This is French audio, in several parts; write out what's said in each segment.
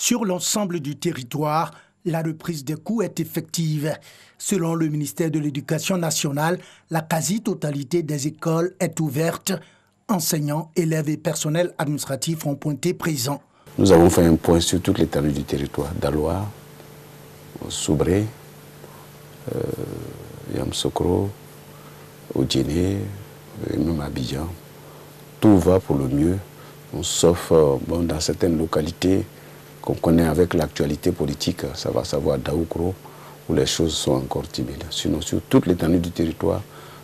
Sur l'ensemble du territoire, la reprise des cours est effective. Selon le ministère de l'Éducation nationale, la quasi-totalité des écoles est ouverte. Enseignants, élèves et personnels administratifs ont pointé présents. Nous avons fait un point sur toute l'étendue du territoire, Daloa, Soubré, Yamsokro, Odjéné, et même Abidjan. Tout va pour le mieux, sauf dans certaines localités qu'on connaît avec l'actualité politique, ça va savoir Daoukro, où les choses sont encore timides. Sinon, sur toute l'étendue du territoire,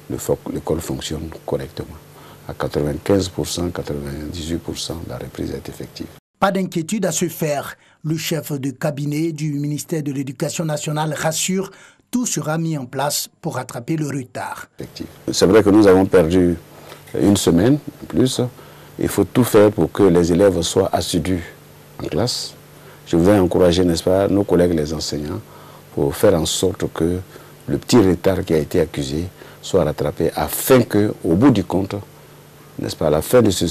l'école fonctionne correctement. À 95%, 98%, la reprise est effective. Pas d'inquiétude à se faire. Le chef de cabinet du ministère de l'Éducation nationale rassure, tout sera mis en place pour rattraper le retard. C'est vrai que nous avons perdu une semaine en plus. Il faut tout faire pour que les élèves soient assidus en classe. Je voudrais encourager, n'est-ce pas, nos collègues les enseignants pour faire en sorte que le petit retard qui a été accusé soit rattrapé afin qu'au bout du compte, n'est-ce pas, à la fin de ce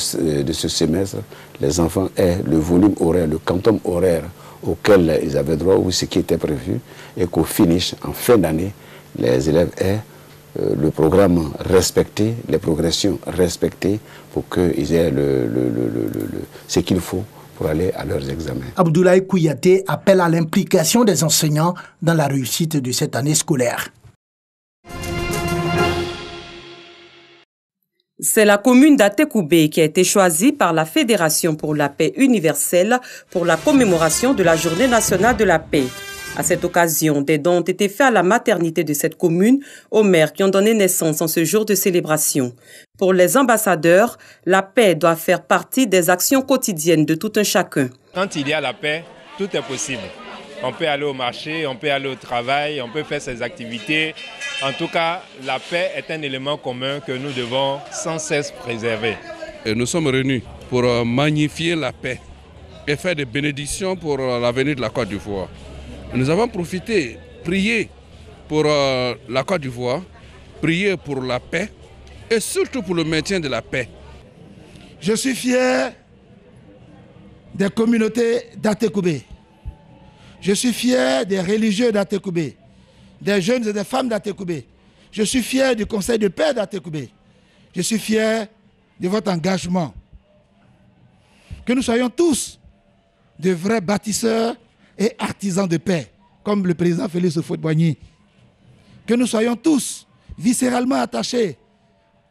semestre, les enfants aient le volume horaire, le quantum horaire auquel ils avaient droit ou ce qui était prévu et qu'au finish, en fin d'année, les élèves aient le programme respecté, les progressions respectées pour qu'ils aient ce qu'il faut pour aller à leurs examens. Abdoulaye Kouyaté appelle à l'implication des enseignants dans la réussite de cette année scolaire. C'est la commune d'Atekoubé qui a été choisie par la Fédération pour la paix universelle pour la commémoration de la Journée nationale de la paix. À cette occasion, des dons ont été faits à la maternité de cette commune aux mères qui ont donné naissance en ce jour de célébration. Pour les ambassadeurs, la paix doit faire partie des actions quotidiennes de tout un chacun. Quand il y a la paix, tout est possible. On peut aller au marché, on peut aller au travail, on peut faire ses activités. En tout cas, la paix est un élément commun que nous devons sans cesse préserver. Et nous sommes réunis pour magnifier la paix et faire des bénédictions pour l'avenir de la Côte d'Ivoire. Nous avons profité, prier pour la Côte d'Ivoire, prier pour la paix et surtout pour le maintien de la paix. Je suis fier des communautés d'Atekoubé. Je suis fier des religieux d'Atekoubé, des jeunes et des femmes d'Atekoubé. Je suis fier du Conseil de paix d'Atekoubé. Je suis fier de votre engagement. Que nous soyons tous de vrais bâtisseurs et artisans de paix, comme le président Félix Houphouët-Boigny. Que nous soyons tous viscéralement attachés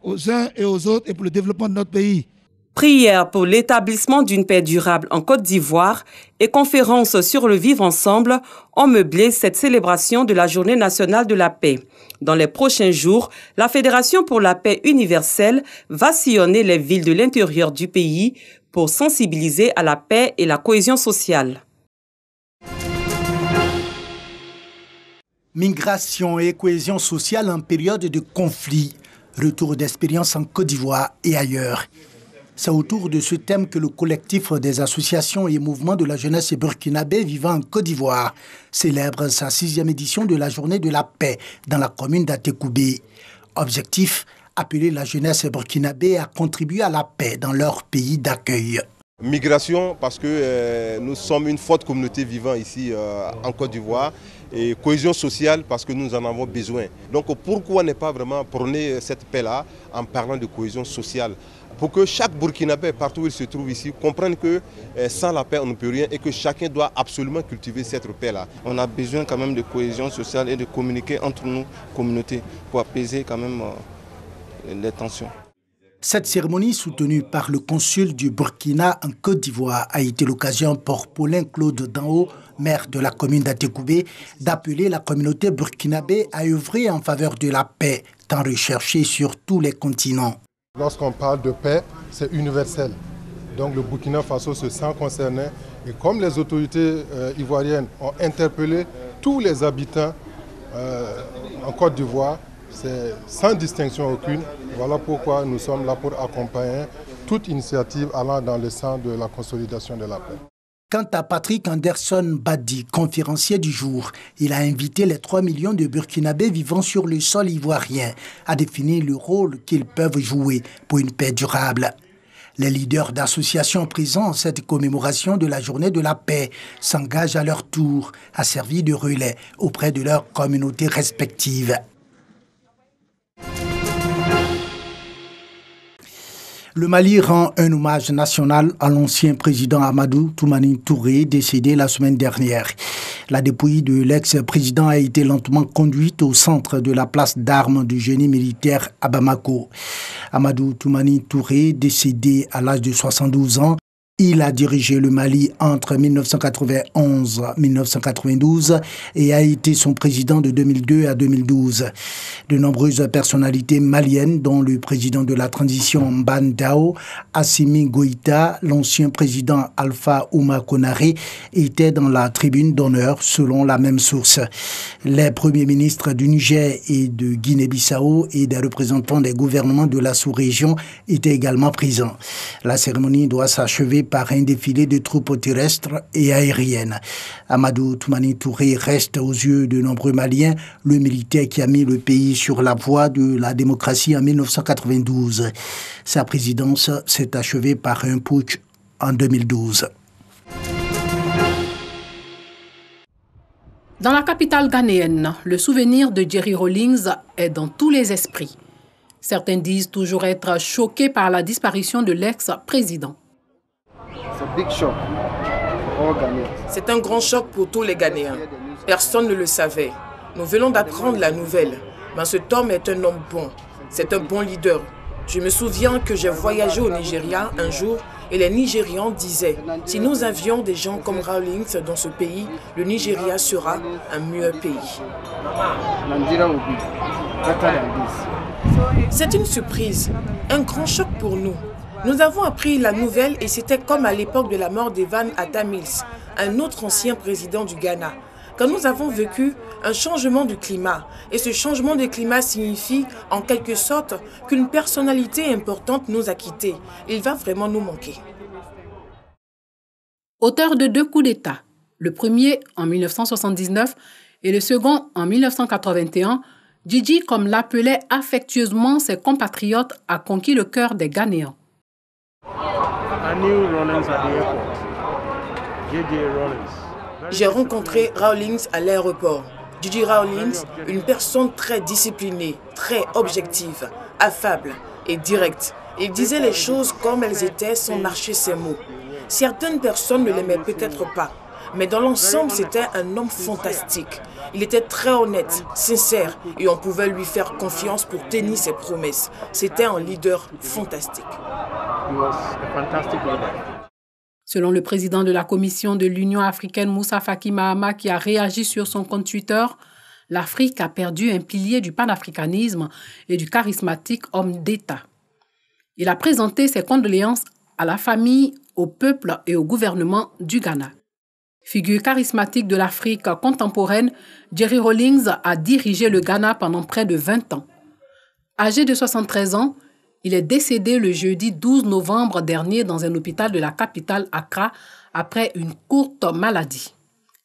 aux uns et aux autres et pour le développement de notre pays. Prière pour l'établissement d'une paix durable en Côte d'Ivoire et conférence sur le vivre ensemble ont meublé cette célébration de la Journée nationale de la paix. Dans les prochains jours, la Fédération pour la paix universelle va sillonner les villes de l'intérieur du pays pour sensibiliser à la paix et la cohésion sociale. Migration et cohésion sociale en période de conflit. Retour d'expérience en Côte d'Ivoire et ailleurs. C'est autour de ce thème que le collectif des associations et mouvements de la jeunesse burkinabé vivant en Côte d'Ivoire célèbre sa 6e édition de la Journée de la paix dans la commune d'Atekoubé. Objectif, appeler la jeunesse burkinabé à contribuer à la paix dans leur pays d'accueil. Migration parce que nous sommes une forte communauté vivant ici en Côte d'Ivoire. Et cohésion sociale parce que nous en avons besoin. Donc pourquoi ne pas vraiment prôner cette paix-là en parlant de cohésion sociale? Pour que chaque Burkinabé, partout où il se trouve ici, comprenne que sans la paix on ne peut rien et que chacun doit absolument cultiver cette paix-là. On a besoin quand même de cohésion sociale et de communiquer entre nous, communautés, pour apaiser quand même les tensions. Cette cérémonie soutenue par le consul du Burkina en Côte d'Ivoire a été l'occasion pour Paulin Claude Danho, maire de la commune d'Atekoubé, d'appeler la communauté burkinabé à œuvrer en faveur de la paix, tant recherchée sur tous les continents. Lorsqu'on parle de paix, c'est universel. Donc le Burkina Faso se sent concerné. Et comme les autorités ivoiriennes ont interpellé tous les habitants en Côte d'Ivoire, c'est sans distinction aucune. Voilà pourquoi nous sommes là pour accompagner toute initiative allant dans le sens de la consolidation de la paix. Quant à Patrick Anderson Badi, conférencier du jour, il a invité les 3 millions de Burkinabés vivant sur le sol ivoirien à définir le rôle qu'ils peuvent jouer pour une paix durable. Les leaders d'associations présents à cette commémoration de la journée de la paix s'engagent à leur tour à servir de relais auprès de leurs communautés respectives. Le Mali rend un hommage national à l'ancien président Amadou Toumani Touré, décédé la semaine dernière. La dépouille de l'ex-président a été lentement conduite au centre de la place d'armes du génie militaire à Bamako. Amadou Toumani Touré, décédé à l'âge de 72 ans, il a dirigé le Mali entre 1991 et 1992 et a été son président de 2002 à 2012. De nombreuses personnalités maliennes, dont le président de la transition Mbane Dao, Assimi Goïta, l'ancien président Alpha Ouma Konaré, étaient dans la tribune d'honneur selon la même source. Les premiers ministres du Niger et de Guinée-Bissau et des représentants des gouvernements de la sous-région étaient également présents. La cérémonie doit s'achever par un défilé de troupes terrestres et aériennes. Amadou Toumani Touré reste aux yeux de nombreux Maliens le militaire qui a mis le pays sur la voie de la démocratie en 1992. Sa présidence s'est achevée par un putsch en 2012. Dans la capitale ghanéenne, le souvenir de Jerry Rawlings est dans tous les esprits. Certains disent toujours être choqués par la disparition de l'ex-président. C'est un grand choc pour tous les Ghanéens. Personne ne le savait. Nous venons d'apprendre la nouvelle. Mais cet homme est un homme bon. C'est un bon leader. Je me souviens que j'ai voyagé au Nigeria un jour et les Nigérians disaient « Si nous avions des gens comme Rawlings dans ce pays, le Nigeria sera un meilleur pays. » C'est une surprise, un grand choc pour nous. Nous avons appris la nouvelle et c'était comme à l'époque de la mort d'Evan Atta Mills, un autre ancien président du Ghana. Quand nous avons vécu un changement du climat. Et ce changement de climat signifie en quelque sorte qu'une personnalité importante nous a quittés. Il va vraiment nous manquer. Auteur de 2 coups d'État, le premier en 1979 et le second en 1981, Djidji, comme l'appelaient affectueusement ses compatriotes, a conquis le cœur des Ghanéens. J'ai rencontré Rawlings à l'aéroport. Djidji Rawlings, une personne très disciplinée, très objective, affable et directe. Il disait les choses comme elles étaient sans mâcher ses mots. Certaines personnes ne l'aimaient peut-être pas, mais dans l'ensemble, c'était un homme fantastique. Il était très honnête, sincère et on pouvait lui faire confiance pour tenir ses promesses. C'était un leader fantastique. Selon le président de la Commission de l'Union africaine, Moussa Faki Mahama, qui a réagi sur son compte Twitter, l'Afrique a perdu un pilier du panafricanisme et du charismatique homme d'État. Il a présenté ses condoléances à la famille, au peuple et au gouvernement du Ghana. Figure charismatique de l'Afrique contemporaine, Jerry Rawlings a dirigé le Ghana pendant près de 20 ans. Âgé de 73 ans, il est décédé le jeudi 12 novembre dernier dans un hôpital de la capitale Accra après une courte maladie.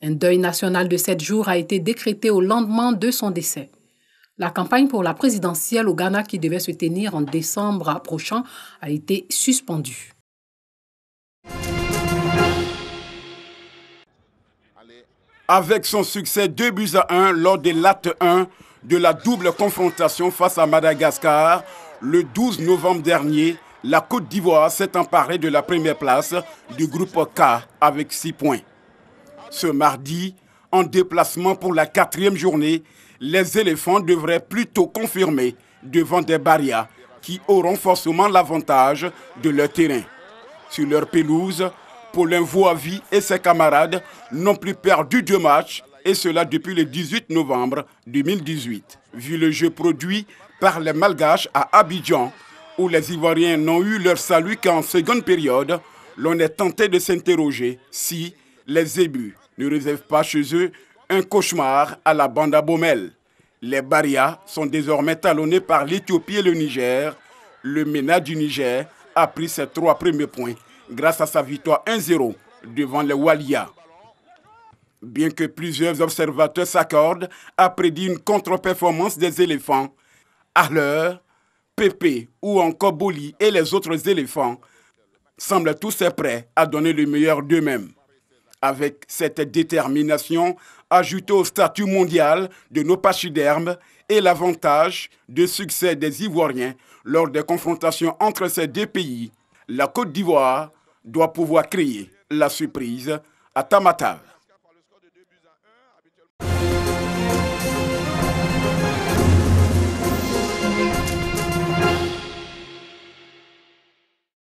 Un deuil national de 7 jours a été décrété au lendemain de son décès. La campagne pour la présidentielle au Ghana qui devait se tenir en décembre prochain a été suspendue. Avec son succès 2-1 lors des lattes 1 de la double confrontation face à Madagascar, le 12 novembre dernier, la Côte d'Ivoire s'est emparée de la première place du groupe K avec 6 points. Ce mardi, en déplacement pour la 4e journée, les éléphants devraient plutôt confirmer devant des Barias qui auront forcément l'avantage de leur terrain. Sur leur pelouse, Paulin Vouavi et ses camarades n'ont plus perdu 2 matchs, et cela depuis le 18 novembre 2018. Vu le jeu produit par les Malgaches à Abidjan, où les Ivoiriens n'ont eu leur salut qu'en seconde période, l'on est tenté de s'interroger si les Zébus ne réservent pas chez eux un cauchemar à la bande à Baumel. Les Barias sont désormais talonnés par l'Éthiopie et le Niger. Le MENA du Niger a pris ses 3 premiers points grâce à sa victoire 1-0 devant les Walia. Bien que plusieurs observateurs s'accordent à prédire une contre-performance des éléphants, à l'heure, Pépé ou encore Boli et les autres éléphants semblent tous prêts à donner le meilleur d'eux-mêmes. Avec cette détermination, ajoutée au statut mondial de nos pachydermes et l'avantage de succès des Ivoiriens lors des confrontations entre ces deux pays, la Côte d'Ivoire doit pouvoir créer la surprise à Tamatave.